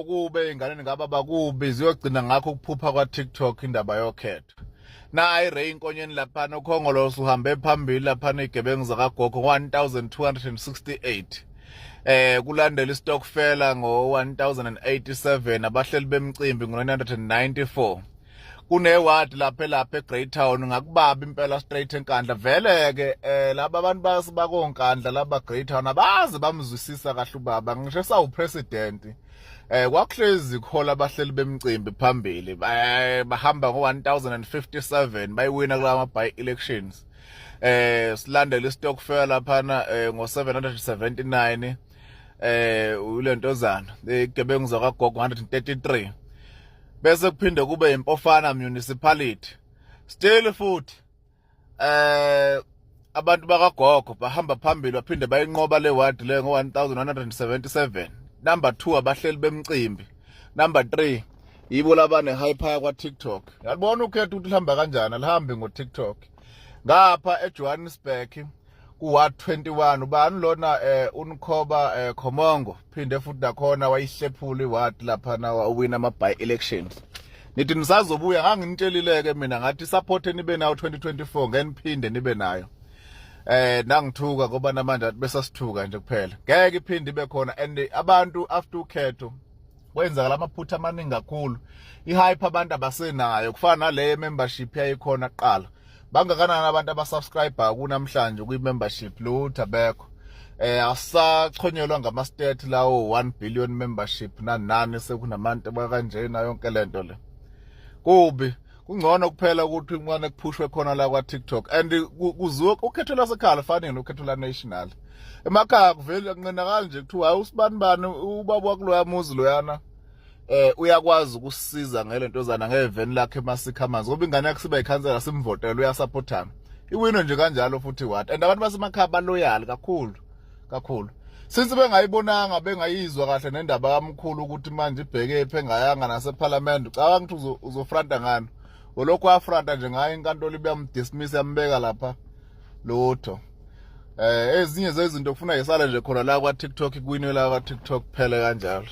Kube ingane ngababa kubi ziyogcina ngakho ukuphupha kwa TikTok indaba yokhetho. Na iRay Nkonyeni laphana ukhongolose uhambe phambili laphana igebengu zakagogo 1268. Kulandela iStokfela ngo1087 abahleli bemicimbi ngo994. Kuneward lapha eGreytown ngakubaba impela straight enkandla vele ke laba abantu bakonkandla laba Greytown abazi bamzwisisa kahle ubaba ngisho sawu president kwakuhlezi khola abahleli bemicimbi phambili bahamba ngo1057 bayiwina kulama by elections silandela iStokfela laphana ngo779 ulentozana igebengu zakagogo 133 bese kuphinde kube impofana municipality still futhi abantu bakagogo bahamba phambili baphinde bayinqoba le ward le ngo1177. Number 2 abahleli bemicimbi. Number 3 yibo labane hype kwa TikTok. Yabona ukhetho ukuthi lihamba kanjani alihambi ngo TikTok. Ngapha eJohannesburg ku ward 21 ubani lona uNkhoba Khomongo phinde futhi nakhona wayihlephula iward lapha na wawina ama by elections. Nithi nisazobuya nganginitshelileke mina ngathi support nibe nayo 2024 ngeniphinde nibe nayo. Nangithuka ngoba namanje athi besasithuka nje kuphela. Ngeke iphinde ibe khona and abantu after ukhetho kwenzakala amaphutha amaningi kakhulu. Ihype abantu abasenayo kufana nale membership yayikhona kuqala. Bangakanani abantu abasubscriber kunamhlanje kwi-membership lutho abekho. Asachonyelwa ngama-state lawo 1 billion membership nanani sekunabantu bakanjena yonke lento le. Kubi kungcono kuphela ukuthi umncane kuphushwe khona la kwa TikTok and kuziwe ukhetho lasekhaya fanele ukhetho la national. Emakhaya kuvele kunqinakala nje kuthiwa hayi usibanibani ubaba wakuloya muzi loyana uyakwazi ukusisiza ngelentozana ngeveni lakhe emasika amanzi ngoba ingane yakhe siba ikhansela simvotela uyasupportana iwino nje kanjalo futhi what and abantu basemakhaya baloyal kakhulu since bengayibonanga bengayizwa kahle nendaba kamkhulu ukuthi manje ibheke ephe engayanga naseparliament ucabanga ukuthi uzofranta ngani olokho afranta nje ngayo inkantolo ibiyamdismiss yambeka lapha lotho ezinye zezinto kufuna yisala nje khona la kwa TikTok kuwinela kwa TikTok phela kanjalo.